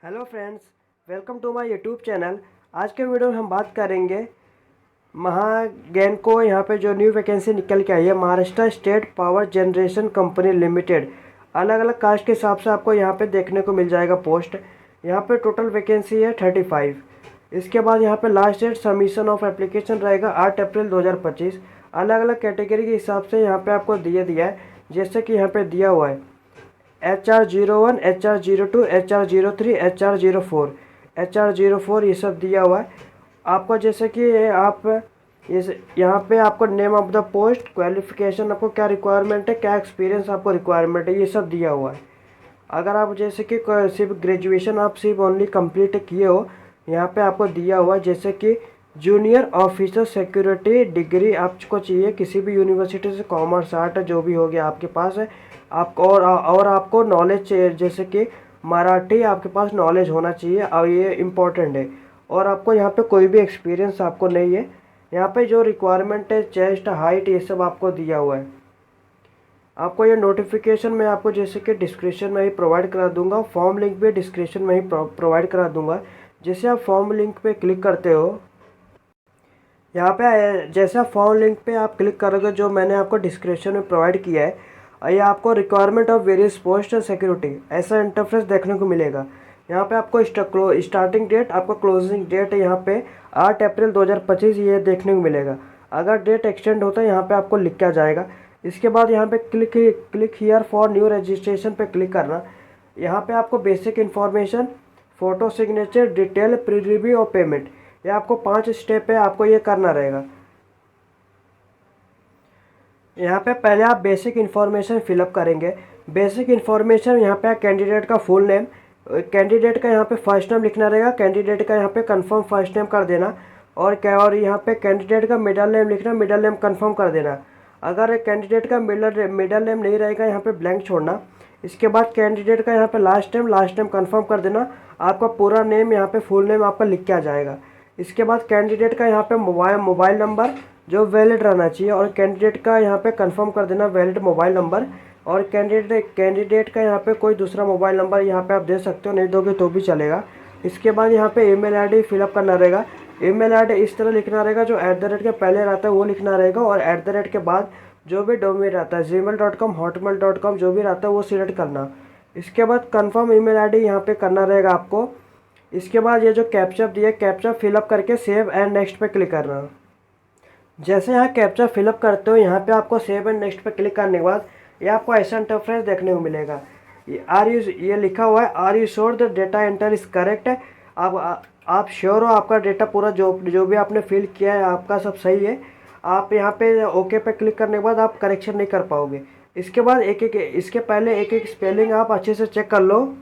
Hello friends, welcome to my YouTube channel. आज के video में हम बात करेंगे महागैनको। यहाँ पे जो न्यू वैकेंसी निकल के आई है, Maharashtra state power generation company limited. अलग अलग कास्ट के हिसाब से आपको यहाँ पे देखने को मिल जाएगा पोस्ट। यहाँ पे टोटल वैकेंसी है 35। इसके बाद यहाँ पे last date submission of application रहेगा 8 अप्रैल 2025। अलग अलग कैटेगरी के हिसाब से यहाँ पे आपको दिया है, जैसे कि यहाँ पे दिया हुआ है HR01, HR02, HR03, HR04, HR04 ये सब दिया हुआ है आपको। जैसे कि आप यहाँ पे आपको name of the post, qualification, आपको क्या रिक्वायरमेंट है, क्या एक्सपीरियंस आपको रिक्वायरमेंट है, ये सब दिया हुआ है। अगर आप जैसे कि सिर्फ ग्रेजुएशन आप सिर्फ ओनली कंप्लीट किए हो, यहाँ पे आपको दिया हुआ है जैसे कि जूनियर ऑफिसर सिक्योरिटी डिग्री आपको चाहिए किसी भी यूनिवर्सिटी से, कॉमर्स आर्ट जो भी हो गया आपके पास है आपको। और आपको नॉलेज चाहिए, जैसे कि मराठी आपके पास नॉलेज होना चाहिए और ये इम्पोर्टेंट है। और आपको यहाँ पे कोई भी एक्सपीरियंस आपको नहीं है। यहाँ पे जो रिक्वायरमेंट है, चेस्ट हाइट, ये सब आपको दिया हुआ है। आपको ये नोटिफिकेशन मैं आपको जैसे कि डिस्क्रिप्शन में ही प्रोवाइड करा दूंगा, फॉर्म लिंक भी डिस्क्रिप्शन में ही प्रोवाइड करा दूंगा। जैसे आप फॉर्म लिंक पे क्लिक करते हो, यहाँ पे जैसे आप फॉर्म लिंक पे आप क्लिक करोगे जो मैंने आपको डिस्क्रिप्शन में प्रोवाइड किया है, ये आपको रिक्वायरमेंट ऑफ वेरियस पोस्ट और सिक्योरिटी ऐसा इंटरफेस देखने को मिलेगा। यहाँ पे आपको स्टार्टिंग डेट, आपको क्लोजिंग डेट यहाँ पे 8 अप्रैल 2025 ये देखने को मिलेगा। अगर डेट एक्सटेंड होता है यहाँ पे आपको लिख के आ जाएगा। इसके बाद यहाँ पे click here for new registration पे क्लिक करना। यहाँ पे आपको basic information, photo, signature, detail, pre review और पेमेंट, ये आपको 5 स्टेप है, आपको ये करना रहेगा। यहाँ पे पहले आप बेसिक इन्फॉर्मेशन फिलअप करेंगे। बेसिक इन्फॉर्मेशन यहाँ पे कैंडिडेट का फुल नेम, कैंडिडेट का यहाँ पे फर्स्ट नेम लिखना रहेगा, कैंडिडेट का यहाँ पे कंफर्म फर्स्ट नेम कर देना। और यहाँ पे कैंडिडेट का मिडल नेम लिखना, मिडल नेम कंफर्म कर देना। अगर कैंडिडेट का मिडल नेम नहीं रहेगा यहाँ पे ब्लैंक छोड़ना। इसके बाद कैंडिडेट का यहाँ पे लास्ट नेम कंफर्म कर देना। आपका पूरा नेम यहाँ पे फुल नेम आपका लिख के आ जाएगा। इसके बाद कैंडिडेट का यहाँ पे मोबाइल नंबर जो वैलिड रहना चाहिए, और कैंडिडेट का यहाँ पे कंफर्म कर देना वैलिड मोबाइल नंबर। और कैंडिडेट का यहाँ पे कोई दूसरा मोबाइल नंबर यहाँ पे आप दे सकते हो, नहीं दोगे तो भी चलेगा। इसके बाद यहाँ पे ईमेल आईडी फिलअप करना रहेगा। ईमेल आईडी इस तरह लिखना रहेगा, जो @ के पहले रहता है वो लिखना रहेगा, और @ के बाद जो भी डोमेन रहता है gmail.com, hotmail.com जो भी रहता है वो सिलेक्ट करना। इसके बाद कन्फर्म ईमेल आईडी यहाँ पे करना रहेगा आपको। इसके बाद ये जो कैप्चा दिया, कैप्चा फिलअप करके सेव एंड नेक्स्ट पे क्लिक करना। जैसे यहाँ कैप्चा फिलअप करते हो, यहाँ पे आपको सेव एंड नेक्स्ट पे क्लिक करने के बाद ये आपको ऐसा इंटरफेस देखने को मिलेगा। ये लिखा हुआ है are you sure the data enter is correct है। आप श्योर हो आपका डेटा पूरा जो भी आपने फिल किया है आपका सब सही है। आप यहाँ पे ओके पे क्लिक करने के बाद आप करेक्शन नहीं कर पाओगे। इसके बाद इसके पहले एक स्पेलिंग आप अच्छे से चेक कर लो,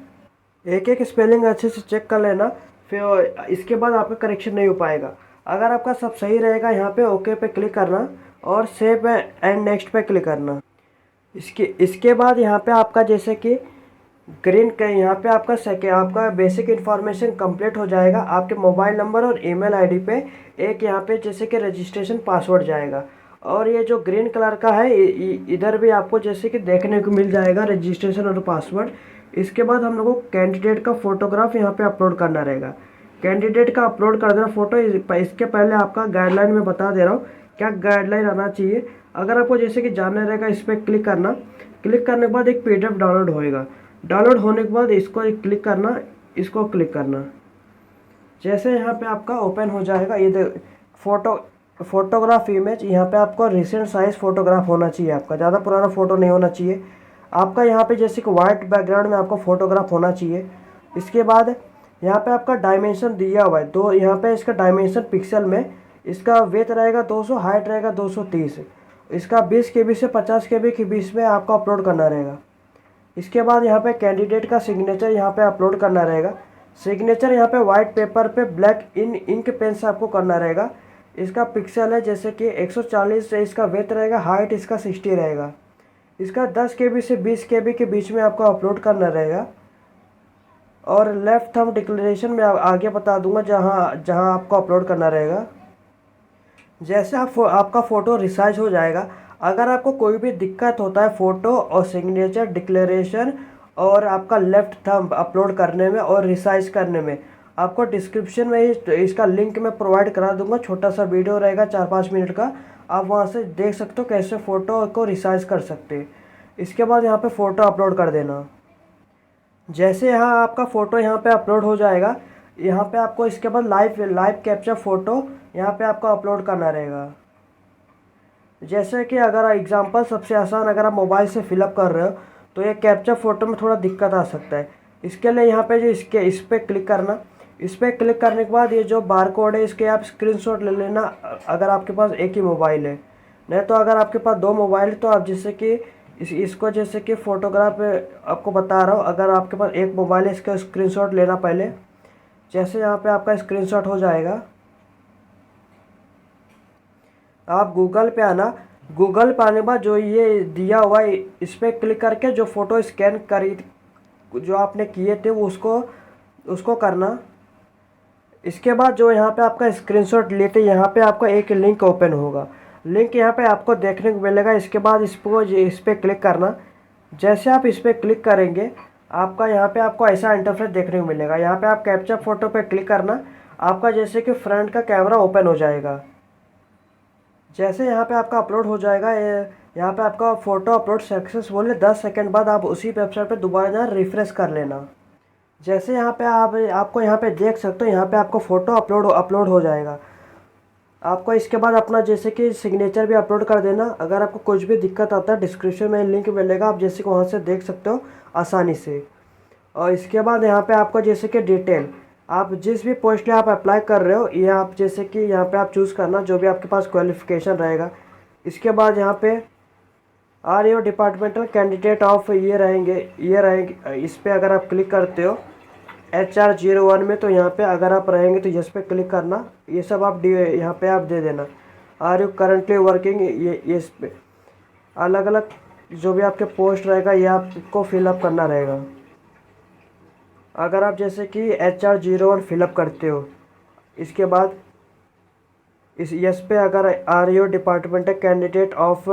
एक स्पेलिंग अच्छे से चेक कर लेना, फिर इसके बाद आपका करेक्शन नहीं हो पाएगा। अगर आपका सब सही रहेगा यहाँ पे ओके पे क्लिक करना और सेव एंड नेक्स्ट पे क्लिक करना। इसके बाद यहाँ पे आपका जैसे कि ग्रीन का यहाँ पे आपका बेसिक इन्फॉर्मेशन कंप्लीट हो जाएगा। आपके मोबाइल नंबर और ईमेल आईडी पे एक यहाँ पे जैसे कि रजिस्ट्रेशन पासवर्ड जाएगा, और ये जो ग्रीन कलर का है इधर भी आपको जैसे कि देखने को मिल जाएगा रजिस्ट्रेशन और पासवर्ड। इसके बाद हम लोगों को कैंडिडेट का फोटोग्राफ यहाँ पे अपलोड करना रहेगा। कैंडिडेट का अपलोड कर देना फोटो। इसके पहले आपका गाइडलाइन में बता दे रहा हूँ क्या गाइडलाइन आना चाहिए। अगर आपको जैसे कि जानना रहेगा इस पर क्लिक करना। क्लिक करने के बाद एक PDF डाउनलोड होएगा। डाउनलोड होने के बाद इसको क्लिक करना, इसको क्लिक करना। जैसे यहाँ पे आपका ओपन हो जाएगा, ये फोटोग्राफ इमेज, यहाँ पे आपको रिसेंट साइज फोटोग्राफ होना चाहिए। आपका ज़्यादा पुराना फ़ोटो नहीं होना चाहिए। आपका यहाँ पे जैसे कि वाइट बैकग्राउंड में आपको फोटोग्राफ होना चाहिए। इसके बाद यहाँ पे आपका डायमेंशन दिया हुआ है, तो यहाँ पे इसका डायमेंशन पिक्सल में, इसका वेथ रहेगा 200, हाइट रहेगा 230। इसका 20 KB से 50 KB के बीच में आपको अपलोड करना रहेगा। इसके बाद यहाँ पे कैंडिडेट का सिग्नेचर यहाँ पे अपलोड करना रहेगा। सिग्नेचर यहाँ पे वाइट पेपर पे ब्लैक इंक पेन से आपको करना रहेगा। इसका पिक्सल है जैसे कि 140 से, इसका वेथ रहेगा, हाइट इसका 60 रहेगा। इसका 10 KB से 20 KB के बीच में आपको अपलोड करना रहेगा। और लेफ्ट थंब डिक्लेरेशन में आगे बता दूंगा जहां आपको अपलोड करना रहेगा। जैसे आपका फ़ोटो रिसाइज हो जाएगा, अगर आपको कोई भी दिक्कत होता है फ़ोटो और सिग्नेचर, डिक्लेरेशन और आपका लेफ़्ट थंब अपलोड करने में और रिसाइज करने में। आपको डिस्क्रिप्शन में ही इसका लिंक मैं प्रोवाइड करा दूंगा, छोटा सा वीडियो रहेगा 4-5 मिनट का, आप वहां से देख सकते हो कैसे फ़ोटो को रिसाइज कर सकते हैं। इसके बाद यहाँ पे फ़ोटो अपलोड कर देना। जैसे यहाँ आपका फ़ोटो यहाँ पे अपलोड हो जाएगा, यहाँ पे आपको इसके बाद लाइव कैप्चर फ़ोटो यहाँ पे आपको अपलोड करना रहेगा। जैसे कि अगर एग्जांपल सबसे आसान, अगर आप मोबाइल से फिलअप कर रहे हो तो ये कैप्चर फ़ोटो में थोड़ा दिक्कत आ सकता है। इसके लिए यहाँ पे जो इस पर क्लिक करना, इस पर क्लिक करने के बाद ये जो बार कोड है इसके आप स्क्रीनशॉट ले लेना, अगर आपके पास एक ही मोबाइल है। नहीं तो अगर आपके पास 2 मोबाइल है तो आप जैसे कि इसको जैसे कि फ़ोटोग्राफ आपको बता रहा हूँ, अगर आपके पास एक मोबाइल है इसका स्क्रीनशॉट लेना पहले। जैसे यहाँ पे आपका स्क्रीनशॉट हो जाएगा, आप गूगल पे आना। गूगल पे आने के बाद जो ये दिया हुआ है इस पर क्लिक करके जो फ़ोटो स्कैन करी जो आपने किए थे वो उसको करना। इसके बाद जो यहाँ पे आपका स्क्रीनशॉट लेते यहाँ पे आपका एक लिंक ओपन होगा, लिंक यहाँ पे आपको देखने को मिलेगा। इसके बाद इस पर क्लिक करना। जैसे आप इस पर क्लिक करेंगे आपका यहाँ पे आपको ऐसा इंटरफेस देखने को मिलेगा। यहाँ पे आप कैप्चर फ़ोटो पे क्लिक करना, आपका जैसे कि फ्रंट का कैमरा ओपन हो जाएगा। जैसे यहाँ पे आपका अपलोड हो जाएगा, यहाँ पे आपका फ़ोटो अपलोड सक्सेसफुल है। 10 सेकंड बाद आप उसी वेबसाइट पे दोबारा जाना, रिफ्रेश कर लेना। जैसे यहाँ पे आपको यहाँ पे देख सकते हो, यहाँ पे आपको फ़ोटो अपलोड हो जाएगा। आपको इसके बाद अपना जैसे कि सिग्नेचर भी अपलोड कर देना। अगर आपको कुछ भी दिक्कत आता है डिस्क्रिप्शन में लिंक मिलेगा, आप जैसे कि वहाँ से देख सकते हो आसानी से। और इसके बाद यहाँ पे आपको जैसे कि डिटेल, आप जिस भी पोस्ट में आप अप्लाई कर रहे हो ये आप जैसे कि यहाँ पे आप चूज़ करना जो भी आपके पास क्वालिफ़िकेशन रहेगा। इसके बाद यहाँ पे are your departmental candidate of ये रहेंगे। इस पर अगर आप क्लिक करते हो HR01 में, तो यहाँ पे अगर आप रहेंगे तो इस पर क्लिक करना। ये सब आप यहाँ पे आप दे देना। आर यू करंटली वर्किंग, ये इस पे अलग अलग जो भी आपके पोस्ट रहेगा ये आपको फिलअप करना रहेगा। अगर आप जैसे कि HR01 फिलअप करते हो, इसके बाद इस यस पे अगर are you department candidate of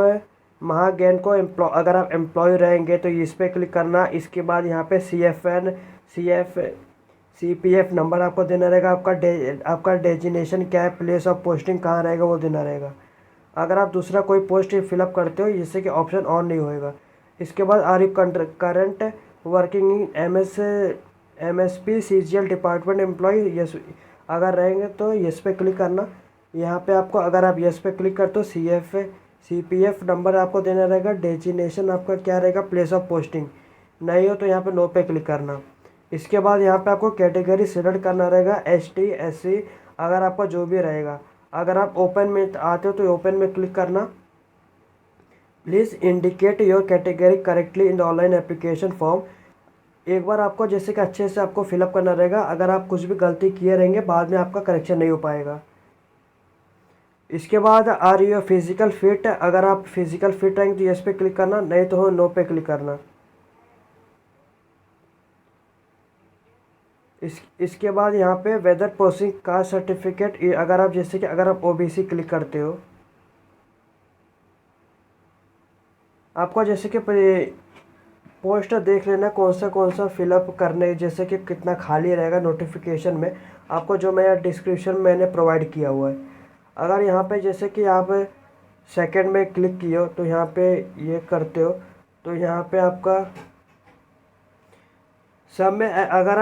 महागैन को अगर आप एम्प्लॉय रहेंगे तो इस पर क्लिक करना। इसके बाद यहाँ पे CPF नंबर आपको देना रहेगा। आपका डेजिनेशन क्या है, प्लेस ऑफ पोस्टिंग कहाँ रहेगा वो देना रहेगा। अगर आप दूसरा कोई पोस्ट फिलअप करते हो जिससे कि ऑप्शन ऑन नहीं होएगा। इसके बाद are you current working in MSP CGL department employ, yes अगर रहेंगे तो यस पे क्लिक करना। यहाँ पे आपको अगर आप यस पे क्लिक करते हो CPF नंबर आपको देना रहेगा। डेजिनेशन आपका क्या रहेगा, प्लेस ऑफ पोस्टिंग नहीं हो तो यहाँ पे नो पे क्लिक करना। इसके बाद यहाँ पे आपको कैटेगरी सिलेक्ट करना रहेगा, ST SC अगर आपका जो भी रहेगा। अगर आप ओपन में आते हो तो ओपन में क्लिक करना। Please indicate your category correctly in the online application form. एक बार आपको जैसे कि अच्छे से आपको फिलअप करना रहेगा। अगर आप कुछ भी गलती किए रहेंगे बाद में आपका करेक्शन नहीं हो पाएगा। इसके बाद आर यू फिज़िकल फिट, अगर आप फिज़िकल फिट रहेंगे तो यस पे क्लिक करना, नहीं तो नो पे क्लिक करना। इसके बाद यहाँ पे वेदर प्रोसेसिंग कास्ट सर्टिफिकेट, अगर आप जैसे कि अगर आप OBC क्लिक करते हो, आपको जैसे कि पोस्ट देख लेना कौन सा फिलअप करने, जैसे कि कितना खाली रहेगा नोटिफिकेशन में आपको, जो मैं डिस्क्रिप्शन में मैंने प्रोवाइड किया हुआ है। अगर यहाँ पे जैसे कि आप सेकंड में क्लिक किए हो तो यहाँ पे ये करते हो तो यहाँ पे आपका सब में अगर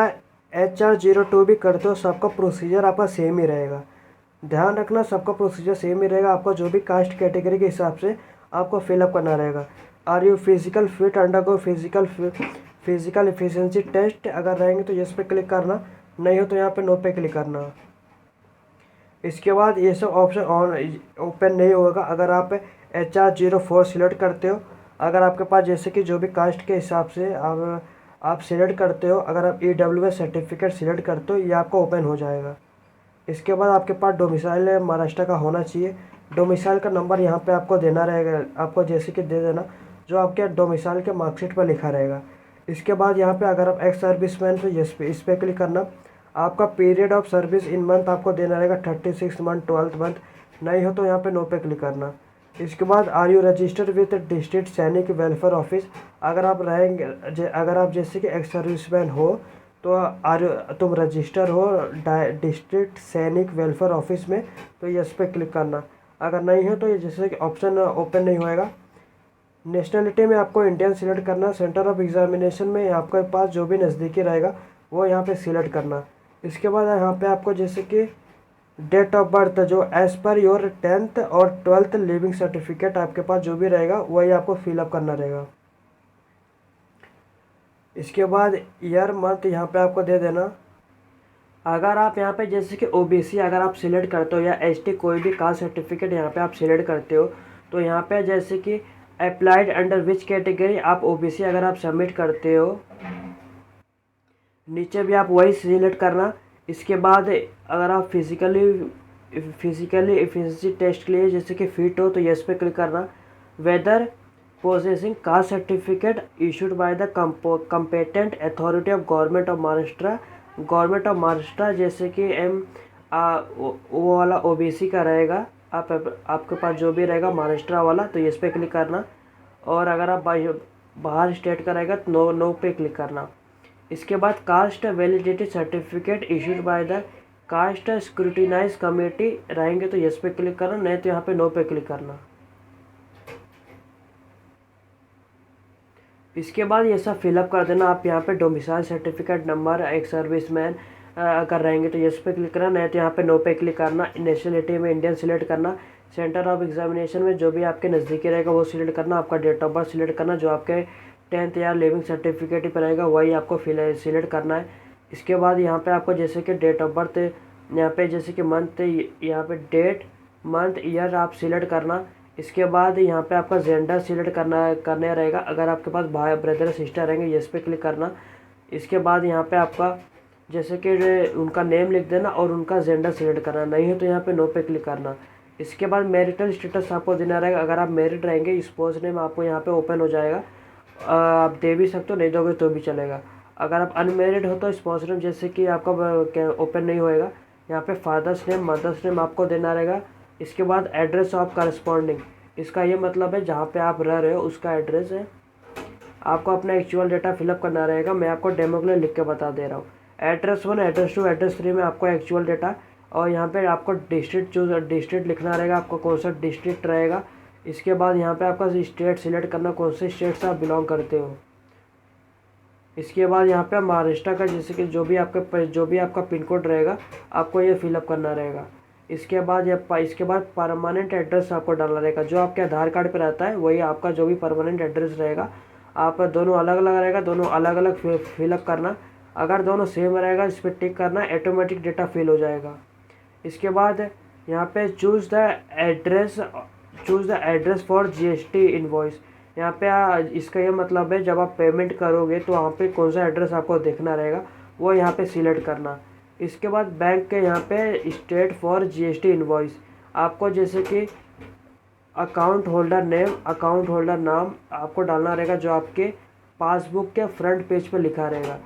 HR02 भी करते हो सबका प्रोसीजर आपका सेम ही रहेगा। ध्यान रखना सबका प्रोसीजर सेम ही रहेगा। आपको जो भी कास्ट कैटेगरी के हिसाब से आपको फिलअप करना रहेगा। Are you physical fit undergo physical efficiency test, अगर रहेंगे तो यस पे क्लिक करना, नहीं हो तो यहाँ पे नो पे क्लिक करना। इसके बाद ये सब ऑप्शन ओपन नहीं होगा अगर आप HR04 सिलेक्ट करते हो। अगर आपके पास जैसे कि जो भी कास्ट के हिसाब से आप सिलेक्ट करते हो, अगर आप EWS सर्टिफिकेट सिलेक्ट करते हो ये आपको ओपन हो जाएगा। इसके बाद आपके पास डोमिसाइल महाराष्ट्र का होना चाहिए। डोमिसाइल का नंबर यहाँ पे आपको देना रहेगा, आपको जैसे कि दे देना जो आपके डोमिसाइल के मार्कशीट पर लिखा रहेगा। इसके बाद यहाँ पे अगर आप एक्स सर्विसमैन तो इस पर क्लिक करना। आपका period of service in month आपको देना रहेगा 36 मंथ 12 मंथ, नहीं हो तो यहाँ पे नो पे क्लिक करना। इसके बाद are you registered with district Sainik welfare office. अगर आप रहेंगे अगर आप जैसे कि एक्स सर्विसमैन हो तो तुम रजिस्टर हो डिस्ट्रिक्ट सैनिक वेलफेयर ऑफिस में, तो यस पे क्लिक करना। अगर नहीं हो तो ये जैसे कि ऑप्शन ओपन नहीं होएगा। नेशनलिटी में आपको इंडियन सिलेक्ट करना। सेंटर ऑफ एग्जामिनेशन में आपके पास जो भी नज़दीकी रहेगा वो यहाँ पे सिलेक्ट करना। इसके बाद यहाँ पे आपको जैसे कि डेट ऑफ बर्थ जो एज़ पर योर 10th और 12th लिविंग सर्टिफिकेट आपके पास जो भी रहेगा वही आपको फिलअप करना रहेगा। इसके बाद ईयर मंथ यहाँ पे आपको दे देना। अगर आप यहाँ पे जैसे कि ओबीसी अगर आप सिलेक्ट करते हो या एसटी कोई भी कास्ट सर्टिफिकेट यहाँ पे आप सिलेक्ट करते हो तो यहाँ पे जैसे कि अप्लाइड अंडर विच कैटेगरी आप ओबीसी अगर आप सबमिट करते हो नीचे भी आप वही सिलेक्ट करना। इसके बाद अगर आप फिजिकली एफिशिएंसी टेस्ट के लिए जैसे कि फिट हो तो यस पे क्लिक करना। Whether possessing caste certificate issued by the competent authority of government of Maharashtra जैसे कि वो वाला ओबीसी का रहेगा। आपके पास जो भी रहेगा महाराष्ट्र वाला तो यस पे क्लिक करना। और अगर आप बाहर स्टेट का रहेगा तो नो पे क्लिक करना। इसके बाद caste validity certificate issued by the caste scrutinize committee रहेंगे तो यस पे क्लिक करना, नहीं तो यहाँ पे नो पे क्लिक करना। इसके बाद ये सब फिलअप कर देना। आप यहाँ पे डोमिसाइल सर्टिफिकेट नंबर एक सर्विसमैन अगर रहेंगे तो यस पे क्लिक करना, नहीं तो यहाँ पे नो पे क्लिक करना। नेशनलिटी में इंडियन सिलेक्ट करना। सेंटर ऑफ एग्जामिनेशन में जो भी आपके नज़दीकी रहेगा वो सिलेक्ट करना। आपका डेट ऑफ बर्थ सिलेक्ट करना, जो आपके 10th या लिविंग सर्टिफिकेट पर रहेगा वही आपको सिलेक्ट करना है। इसके बाद यहाँ पे आपको जैसे कि डेट ऑफ बर्थ यहाँ पे जैसे कि मंथ यहाँ पे डेट मंथ ईयर आप सिलेक्ट करना। इसके बाद यहाँ पे आपका जेंडर सिलेक्ट करना रहेगा। अगर आपके पास भाई ब्रदर सिस्टर रहेंगे यस पे क्लिक करना। इसके बाद यहाँ पे आपका जैसे कि उनका नेम लिख देना और उनका जेंडर सिलेक्ट करना, नहीं है तो यहाँ पे नो पे क्लिक करना। इसके बाद मैरिटल स्टेटस आपको देना रहेगा। अगर आप मैरिड रहेंगे स्पोज नेम आपको यहाँ पे ओपन हो जाएगा, आप दे भी सकते हो, नहीं दोगे तो भी चलेगा। अगर आप अनमेरिड हो तो स्पोज नेम जैसे कि आपका ओपन नहीं होएगा। यहाँ पे फादर्स नेम मदर्स नेम आपको देना रहेगा। इसके बाद एड्रेस ऑफ करस्पॉन्डिंग, इसका ये मतलब है जहाँ पे आप रह रहे हो उसका एड्रेस है। आपको अपना एक्चुअल डेटा फिलअप करना रहेगा। मैं आपको डेमो के लिए लिख के बता दे रहा हूँ। एड्रेस 1 एड्रेस 2 एड्रेस 3 में आपको एक्चुअल डेटा, और यहाँ पे आपको डिस्ट्रिक्ट लिखना रहेगा, आपको कौन सा डिस्ट्रिक्ट रहेगा। इसके बाद यहाँ पे आपका स्टेट सिलेक्ट करना, कौन से स्टेट से आप बिलोंग करते हो। इसके बाद यहाँ पे महाराष्ट्र का जैसे कि जो भी आपका पिन कोड रहेगा आपको ये फिलअप करना रहेगा। इसके बाद परमानेंट एड्रेस आपको डालना रहेगा। जो आपके आधार कार्ड पे रहता है वही आपका जो भी परमानेंट एड्रेस रहेगा। आप दोनों अलग अलग रहेगा, दोनों अलग अलग फिलअप करना। अगर दोनों सेम रहेगा इस पर टिक करना, ऑटोमेटिक डेटा फिल हो जाएगा। इसके बाद यहाँ पे choose the address for GST invoice. यहाँ पे इसका ये मतलब है जब आप पेमेंट करोगे तो वहाँ पे कौन सा एड्रेस आपको देखना रहेगा वो यहाँ पे सिलेक्ट करना। इसके बाद बैंक के यहाँ पे स्टेट फॉर जीएसटी इनवॉइस, आपको जैसे कि अकाउंट होल्डर नाम आपको डालना रहेगा जो आपके पासबुक के फ्रंट पेज पर लिखा रहेगा।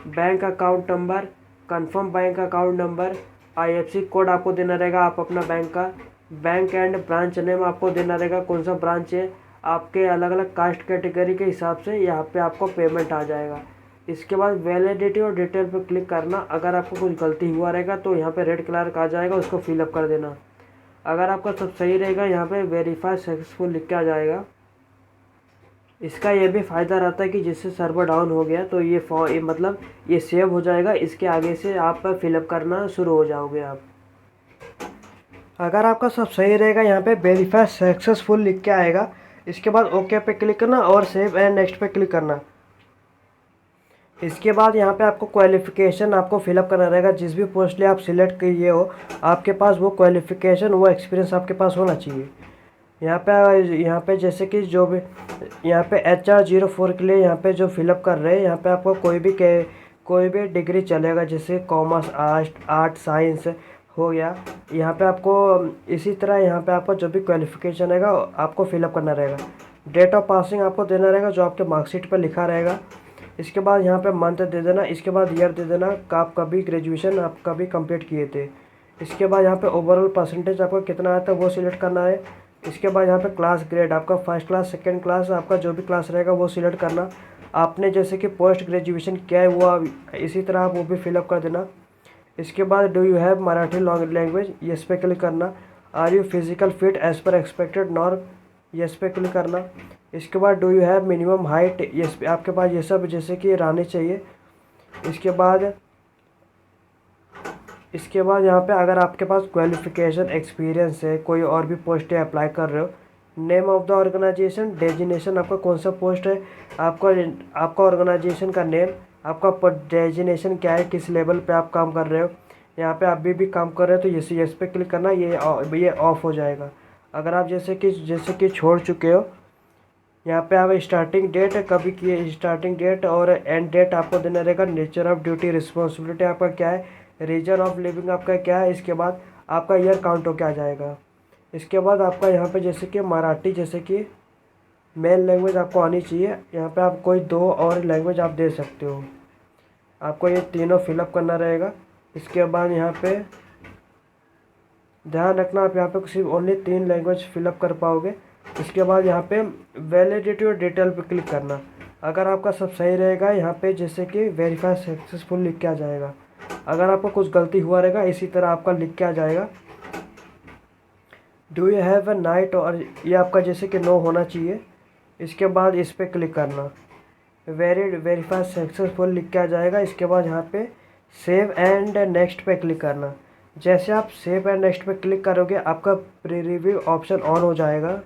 Bank account number, confirm bank account number, IFSC code आपको देना रहेगा आप अपना बैंक का। बैंक एंड ब्रांच नेम आपको देना रहेगा, कौन सा ब्रांच है। आपके अलग अलग कास्ट कैटेगरी के हिसाब से यहाँ पे आपको पेमेंट आ जाएगा। इसके बाद वैलिडिटी और डिटेल पर क्लिक करना। अगर आपको कुछ गलती हुआ रहेगा तो यहाँ पे रेड कलर का आ जाएगा, उसको फिलअप कर देना। अगर आपका सब सही रहेगा यहाँ पे वेरीफाई सक्सेसफुल लिख के आ जाएगा। इसका ये भी फ़ायदा रहता है कि जिससे सर्वर डाउन हो गया तो ये सेव हो जाएगा। इसके आगे से आप फिलअप करना शुरू हो जाओगे आप। अगर आपका सब सही रहेगा यहाँ पे वेरीफाई सक्सेसफुल लिख के आएगा। इसके बाद ओके पे क्लिक करना और सेव एंड नेक्स्ट पे क्लिक करना। इसके बाद यहाँ पे आपको क्वालिफ़िकेशन आपको फिलअप करना रहेगा। जिस भी पोस्ट लिए आप सिलेक्ट किए हो आपके पास वो क्वालिफ़िकेशन वो एक्सपीरियंस आपके पास होना चाहिए। यहाँ पे जैसे कि जो भी यहाँ पे HR 04 के लिए यहाँ पे जो फिलअप कर रहे हैं यहाँ पे आपको कोई भी डिग्री चलेगा, जैसे कॉमर्स आर्ट साइंस हो गया। यहाँ पे आपको इसी तरह यहाँ पे आपको जो भी क्वालिफ़िकेशन रहेगा आपको फिलअप करना रहेगा। डेट ऑफ पासिंग आपको देना रहेगा जो आपके मार्कशीट पर लिखा रहेगा। इसके बाद यहाँ पे मंथ दे देना। इसके बाद ईयर दे देना कि आप कभी ग्रेजुएशन आप कभी कंप्लीट किए थे। इसके बाद यहाँ पे ओवरऑल परसेंटेज आपको कितना आया था वो सिलेक्ट करना है। इसके बाद यहाँ पे क्लास ग्रेड आपका फर्स्ट क्लास, सेकंड क्लास, आपका जो भी क्लास रहेगा वो सिलेक्ट करना। आपने जैसे कि पोस्ट ग्रेजुएशन किया है वो इसी तरह आप वो भी फिलअप कर देना। इसके बाद do you have Marathi language, yes पे क्लिक करना। Are you physical fit as per expected norm, yes पे क्लिक करना। इसके बाद do you have minimum height, yes पे, आपके पास ये सब जैसे कि रहने चाहिए। इसके बाद यहाँ पे अगर आपके पास क्वालिफिकेशन एक्सपीरियंस है, कोई और भी पोस्ट है अप्लाई कर रहे हो, name of the organisation, designation आपका कौन सा पोस्ट है, आपका ऑर्गेनाइजेशन का नेम, आपका डेजिनेशन क्या है, किस लेवल पे आप काम कर रहे हो। यहाँ पे आप भी काम कर रहे हो तो यस पे क्लिक करना, ये ऑफ हो जाएगा। अगर आप जैसे कि छोड़ चुके हो, यहाँ पे आप स्टार्टिंग डेट कभी किए, स्टार्टिंग डेट और एंड डेट आपको देना रहेगा। नेचर ऑफ ड्यूटी, रिस्पॉन्सिबिलिटी आपका क्या है, रीजन ऑफ लिविंग आपका क्या है। इसके बाद आपका ईयर काउंट होकर आ जाएगा। इसके बाद आपका यहाँ पे जैसे कि मराठी जैसे कि मेन लैंग्वेज आपको आनी चाहिए। यहाँ पे आप कोई 2 और लैंग्वेज आप दे सकते हो। आपको ये तीनों फिलअप करना रहेगा। इसके बाद यहाँ पे ध्यान रखना, आप यहाँ पे सिर्फ ओनली 3 लैंग्वेज फिलअप कर पाओगे। इसके बाद यहाँ पे वैलिडिटी और डिटेल पे क्लिक करना। अगर आपका सब सही रहेगा यहाँ पे जैसे कि वेरीफाई सक्सेसफुल लिख के आ जाएगा। अगर आपको कुछ गलती हुआ रहेगा इसी तरह आपका लिख के आ जाएगा। Do you have a night, और ये आपका जैसे कि नो होना चाहिए। इसके बाद इस पर क्लिक करना, वेरीफाई सक्सेसफुल लिख के आ जाएगा। इसके बाद यहाँ पे सेव एंड नेक्स्ट पे क्लिक करना। जैसे आप सेव एंड नेक्स्ट पे क्लिक करोगे आपका प्री रिव्यू ऑप्शन ऑन हो जाएगा।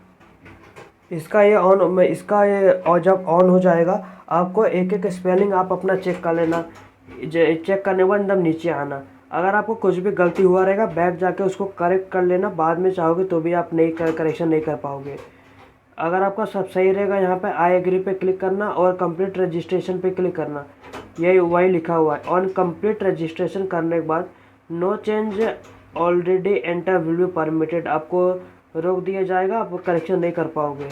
इसका ये और जब ऑन हो जाएगा आपको एक एक स्पेलिंग आप अपना चेक कर लेना। चेक करने के बाद एकदम नीचे आना। अगर आपको कुछ भी गलती हुआ रहेगा बैक जाके उसको करेक्ट कर लेना। बाद में चाहोगे तो भी आप करेक्शन नहीं कर पाओगे। अगर आपका सब सही रहेगा यहाँ पे आई एग्री पे क्लिक करना और कंप्लीट रजिस्ट्रेशन पे क्लिक करना। यही वही लिखा हुआ है। ऑन कंप्लीट रजिस्ट्रेशन करने के बाद no change already enter will be permitted, आपको रोक दिया जाएगा, आप करेक्शन नहीं कर पाओगे।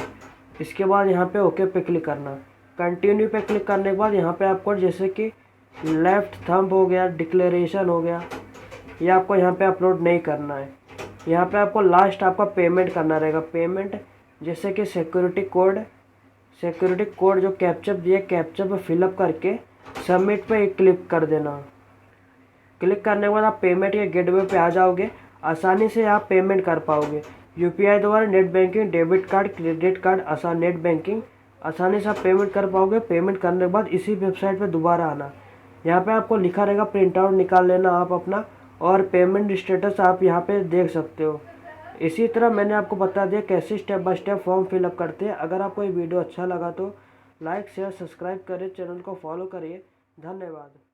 इसके बाद यहाँ पे ओके पे क्लिक करना। कंटिन्यू पे क्लिक करने के बाद यहाँ पे आपको जैसे कि लेफ़्ट थंब हो गया, डिक्लेरेशन हो गया, ये आपको यहाँ पे अपलोड नहीं करना है। यहाँ पे आपको लास्ट आपका पेमेंट करना रहेगा। पेमेंट जैसे कि सिक्योरिटी कोड जो कैप्चर दिए, कैप्चर पे फिलअप करके सबमिट पे क्लिक कर देना। क्लिक करने के बाद आप पेमेंट के गेटवे पे आ जाओगे। आसानी से आप पेमेंट कर पाओगे यूपीआई द्वारा, net banking, debit card, credit card, net banking आसानी से आप पेमेंट कर पाओगे। पेमेंट करने के बाद इसी वेबसाइट पे दोबारा आना। यहाँ पे आपको लिखा रहेगा, प्रिंट आउट निकाल लेना आप अपना, और पेमेंट स्टेटस आप यहाँ पे देख सकते हो। इसी तरह मैंने आपको बता दिया कैसे step by step form fill up करते हैं। अगर आपको ये वीडियो अच्छा लगा तो लाइक शेयर सब्सक्राइब करें, चैनल को फॉलो करिए। धन्यवाद।